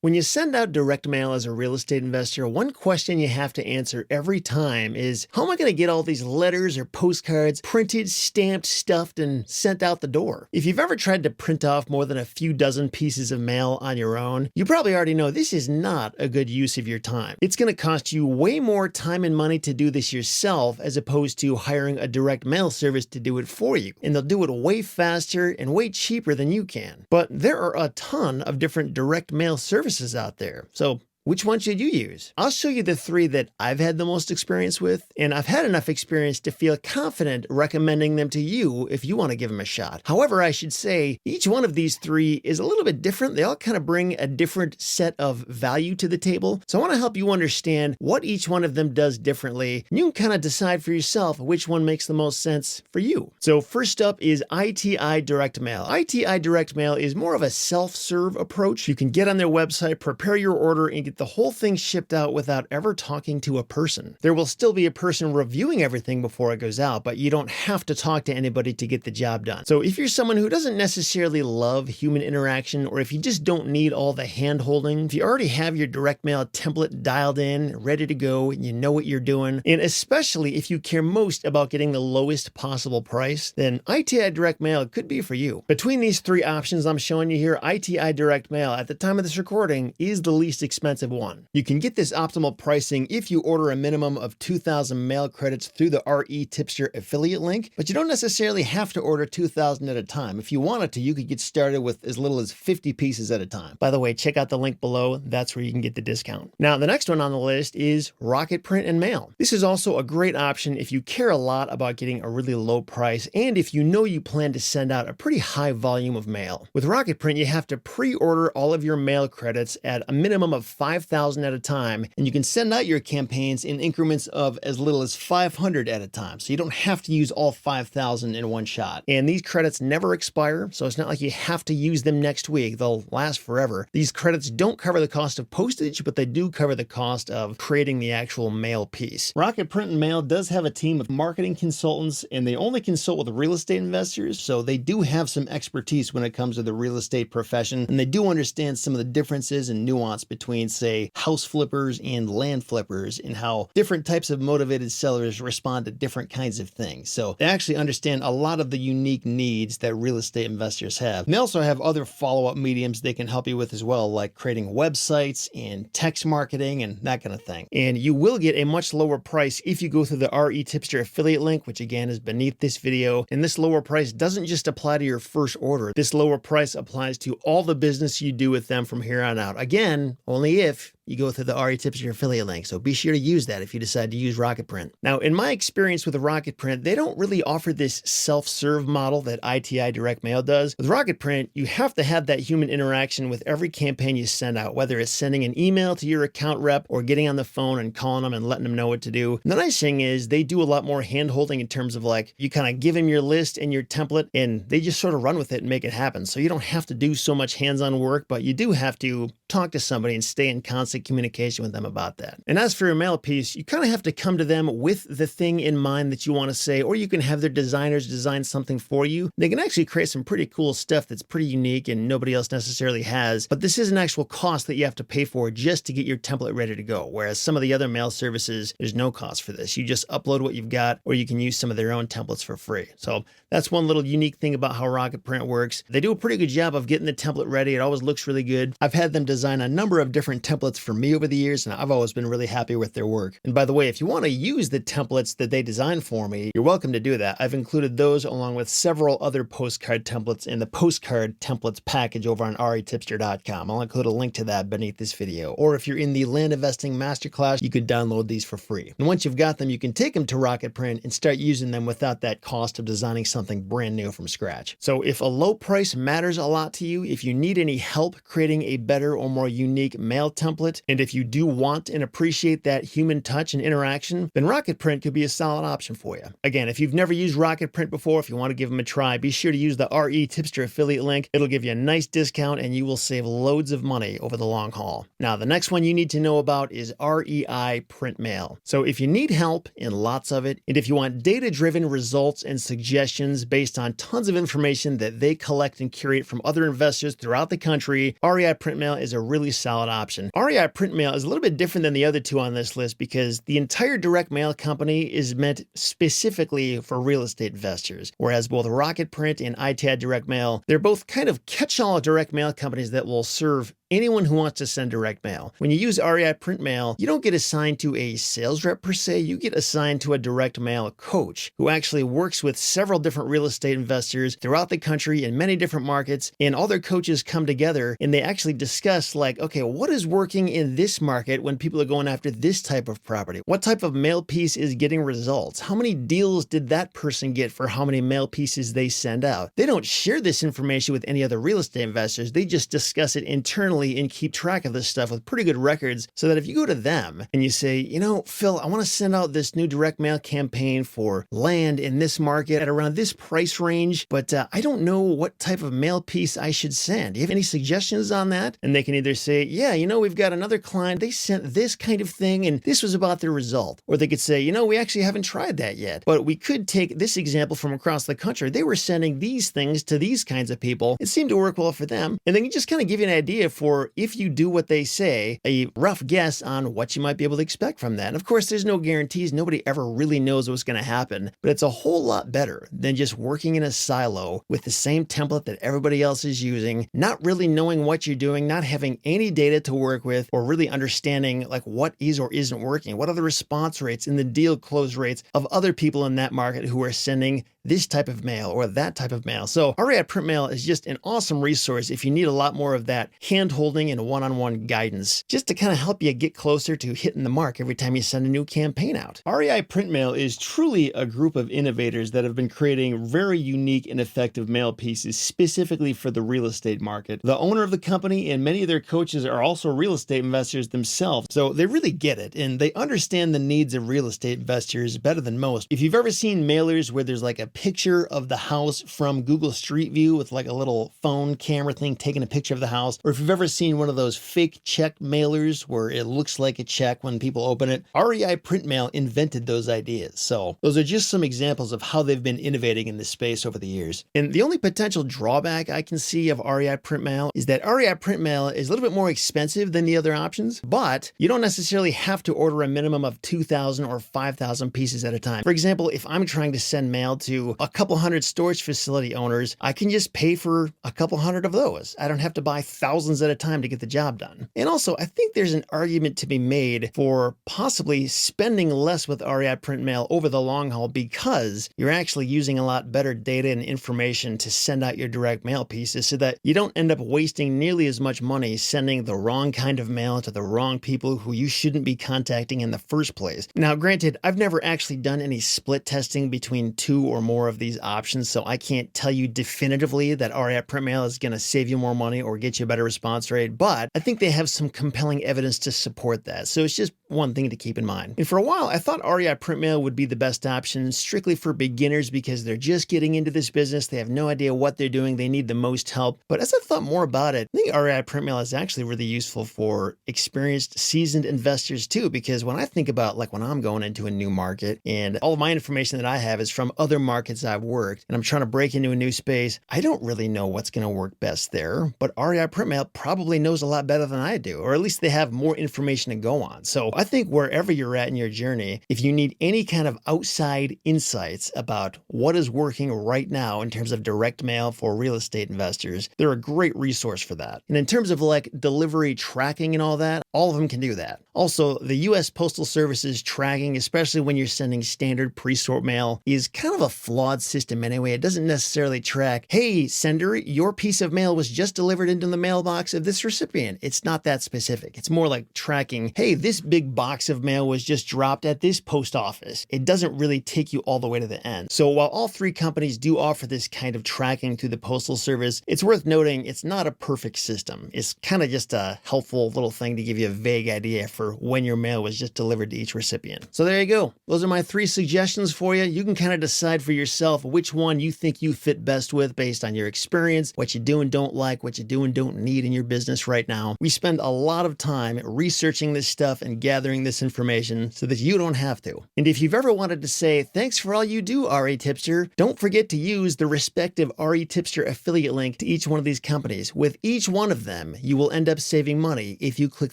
When you send out direct mail as a real estate investor, one question you have to answer every time is, how am I going to get all these letters or postcards printed, stamped, stuffed, and sent out the door? If you've ever tried to print off more than a few dozen pieces of mail on your own, you probably already know this is not a good use of your time. It's going to cost you way more time and money to do this yourself as opposed to hiring a direct mail service to do it for you. And they'll do it way faster and way cheaper than you can. But there are a ton of different direct mail services out there. So which one should you use? I'll show you the three that I've had the most experience with, and I've had enough experience to feel confident recommending them to you if you want to give them a shot. However, I should say each one of these three is a little bit different. They all kind of bring a different set of value to the table. So I want to help you understand what each one of them does differently. And you can kind of decide for yourself which one makes the most sense for you. So first up is ITI Direct Mail. ITI Direct Mail is more of a self-serve approach. You can get on their website, prepare your order, and get the whole thing shipped out without ever talking to a person. There will still be a person reviewing everything before it goes out, but you don't have to talk to anybody to get the job done. So if you're someone who doesn't necessarily love human interaction, or if you just don't need all the hand holding, if you already have your direct mail template dialed in, ready to go, and you know what you're doing, and especially if you care most about getting the lowest possible price, then ITI Direct Mail could be for you. Between these three options I'm showing you here, ITI Direct Mail at the time of this recording is the least expensive one. You can get this optimal pricing if you order a minimum of 2,000 mail credits through the REtipster affiliate link, but you don't necessarily have to order 2,000 at a time. If you wanted to, you could get started with as little as 50 pieces at a time. By the way, check out the link below. That's where you can get the discount. Now, the next one on the list is REPrintMail. This is also a great option if you care a lot about getting a really low price and if you know you plan to send out a pretty high volume of mail. With REPrint, you have to pre-order all of your mail credits at a minimum of 5,000 at a time, and you can send out your campaigns in increments of as little as 500 at a time. So you don't have to use all 5,000 in one shot. And these credits never expire, so it's not like you have to use them next week. They'll last forever. These credits don't cover the cost of postage, but they do cover the cost of creating the actual mail piece. REPrintMail does have a team of marketing consultants, and they only consult with real estate investors, so they do have some expertise when it comes to the real estate profession, and they do understand some of the differences and nuance between, say, house flippers and land flippers, and how different types of motivated sellers respond to different kinds of things. So they actually understand a lot of the unique needs that real estate investors have. And they also have other follow-up mediums they can help you with as well, like creating websites and text marketing and that kind of thing. And you will get a much lower price if you go through the REtipster affiliate link, which again is beneath this video. And this lower price doesn't just apply to your first order. This lower price applies to all the business you do with them from here on out. Again, only if you go through the REtipster affiliate link. So be sure to use that if you decide to use REPrint. Now, in my experience with REPrint, they don't really offer this self-serve model that ITI Direct Mail does. With REPrint, you have to have that human interaction with every campaign you send out, whether it's sending an email to your account rep or getting on the phone and calling them and letting them know what to do. And the nice thing is they do a lot more hand-holding in terms of like, you kind of give them your list and your template and they just sort of run with it and make it happen. So you don't have to do so much hands-on work, but you do have to talk to somebody and stay in constant communication with them about that. And as for your mail piece, you kind of have to come to them with the thing in mind that you want to say, or you can have their designers design something for you. They can actually create some pretty cool stuff that's pretty unique and nobody else necessarily has, but this is an actual cost that you have to pay for just to get your template ready to go. Whereas some of the other mail services, there's no cost for this. You just upload what you've got, or you can use some of their own templates for free. So that's one little unique thing about how REPrint works. They do a pretty good job of getting the template ready. It always looks really good. I've had them design a number of different templates for me over the years, and I've always been really happy with their work. And by the way, if you want to use the templates that they designed for me, you're welcome to do that. I've included those along with several other postcard templates in the postcard templates package over on REtipster.com. I'll include a link to that beneath this video. Or if you're in the land investing masterclass, you could download these for free. And once you've got them, you can take them to REPrint and start using them without that cost of designing something brand new from scratch. So if a low price matters a lot to you, if you need any help creating a better or more unique mail template, print. And if you do want and appreciate that human touch and interaction, then RocketPrint could be a solid option for you. Again, if you've never used RocketPrint before, if you want to give them a try, be sure to use the REtipster affiliate link. It'll give you a nice discount and you will save loads of money over the long haul. Now, the next one you need to know about is REIPrintMail. So if you need help, and lots of it, and if you want data-driven results and suggestions based on tons of information that they collect and curate from other investors throughout the country, REIPrintMail is a really solid option. REIPrintMail is a little bit different than the other two on this list because the entire direct mail company is meant specifically for real estate investors, whereas both RocketPrint and ITI Direct Mail, they're both kind of catch-all direct mail companies that will serve anyone who wants to send direct mail. When you use REIPrintMail, you don't get assigned to a sales rep per se, you get assigned to a direct mail coach who actually works with several different real estate investors throughout the country in many different markets, and all their coaches come together and they actually discuss like, okay, what is working in this market when people are going after this type of property? What type of mail piece is getting results? How many deals did that person get for how many mail pieces they send out? They don't share this information with any other real estate investors, they just discuss it internally and keep track of this stuff with pretty good records so that if you go to them and you say, you know, Phil, I want to send out this new direct mail campaign for land in this market at around this price range, but I don't know what type of mail piece I should send. Do you have any suggestions on that? And they can either say, yeah, you know, we've got another client, they sent this kind of thing and this was about their result. Or they could say, you know, we actually haven't tried that yet, but we could take this example from across the country. They were sending these things to these kinds of people. It seemed to work well for them. And they can just kind of give you an idea for, if you do what they say, a rough guess on what you might be able to expect from that. And of course, there's no guarantees. Nobody ever really knows what's going to happen, but it's a whole lot better than just working in a silo with the same template that everybody else is using, not really knowing what you're doing, not having any data to work with, or really understanding like what is or isn't working. What are the response rates and the deal close rates of other people in that market who are sending this type of mail or that type of mail. So REIPrintMail is just an awesome resource if you need a lot more of that hand-holding and one-on-one guidance, just to kind of help you get closer to hitting the mark every time you send a new campaign out. REIPrintMail is truly a group of innovators that have been creating very unique and effective mail pieces specifically for the real estate market. The owner of the company and many of their coaches are also real estate investors themselves, so they really get it and they understand the needs of real estate investors better than most. If you've ever seen mailers where there's like a picture of the house from Google Street View with like a little phone camera thing taking a picture of the house, or if you've ever seen one of those fake check mailers where it looks like a check when people open it, REIPrintMail invented those ideas. So those are just some examples of how they've been innovating in this space over the years. And the only potential drawback I can see of REIPrintMail is that REIPrintMail is a little bit more expensive than the other options, but you don't necessarily have to order a minimum of 2,000 or 5,000 pieces at a time. For example, if I'm trying to send mail to a couple hundred storage facility owners, I can just pay for a couple hundred of those. I don't have to buy thousands at a time to get the job done. And also, I think there's an argument to be made for possibly spending less with REIPrintMail over the long haul because you're actually using a lot better data and information to send out your direct mail pieces so that you don't end up wasting nearly as much money sending the wrong kind of mail to the wrong people who you shouldn't be contacting in the first place. Now, granted, I've never actually done any split testing between two or more of these options, so I can't tell you definitively that REIPrintMail is going to save you more money or get you a better response rate, but I think they have some compelling evidence to support that. So it's just one thing to keep in mind. And for a while, I thought REIPrintMail would be the best option strictly for beginners because they're just getting into this business. They have no idea what they're doing. They need the most help. But as I thought more about it, I think REIPrintMail is actually really useful for experienced, seasoned investors too, because when I think about like when I'm going into a new market and all of my information that I have is from other markets I've worked and I'm trying to break into a new space, I don't really know what's going to work best there, but REIPrintMail probably knows a lot better than I do, or at least they have more information to go on. So I think wherever you're at in your journey, if you need any kind of outside insights about what is working right now in terms of direct mail for real estate investors, they're a great resource for that. And in terms of like delivery tracking and all that, all of them can do that. Also, the US Postal Service's tracking, especially when you're sending standard pre-sort mail, is kind of a flawed system anyway. It doesn't necessarily track, hey, sender, your piece of mail was just delivered into the mailbox of this recipient. It's not that specific. It's more like tracking, hey, this big box of mail was just dropped at this post office. It doesn't really take you all the way to the end. So while all three companies do offer this kind of tracking through the Postal Service, it's worth noting it's not a perfect system. It's kind of just a helpful little thing to give you a vague idea for when your mail was just delivered to each recipient. So there you go. Those are my 3 suggestions for you. You can kind of decide for yourself which one you think you fit best with based on your experience, what you do and don't like, what you do and don't need in your business right now. We spend a lot of time researching this stuff and gathering this information so that you don't have to. And if you've ever wanted to say, thanks for all you do, REtipster, don't forget to use the respective REtipster affiliate link to each one of these companies. With each one of them, you will end up saving money if you click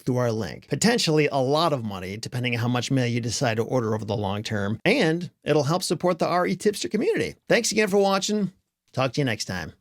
through our link. Potentially a lot of money, depending on how much mail you decide to order over the long term. And it'll help support the REtipster community. Thanks again for watching. Talk to you next time.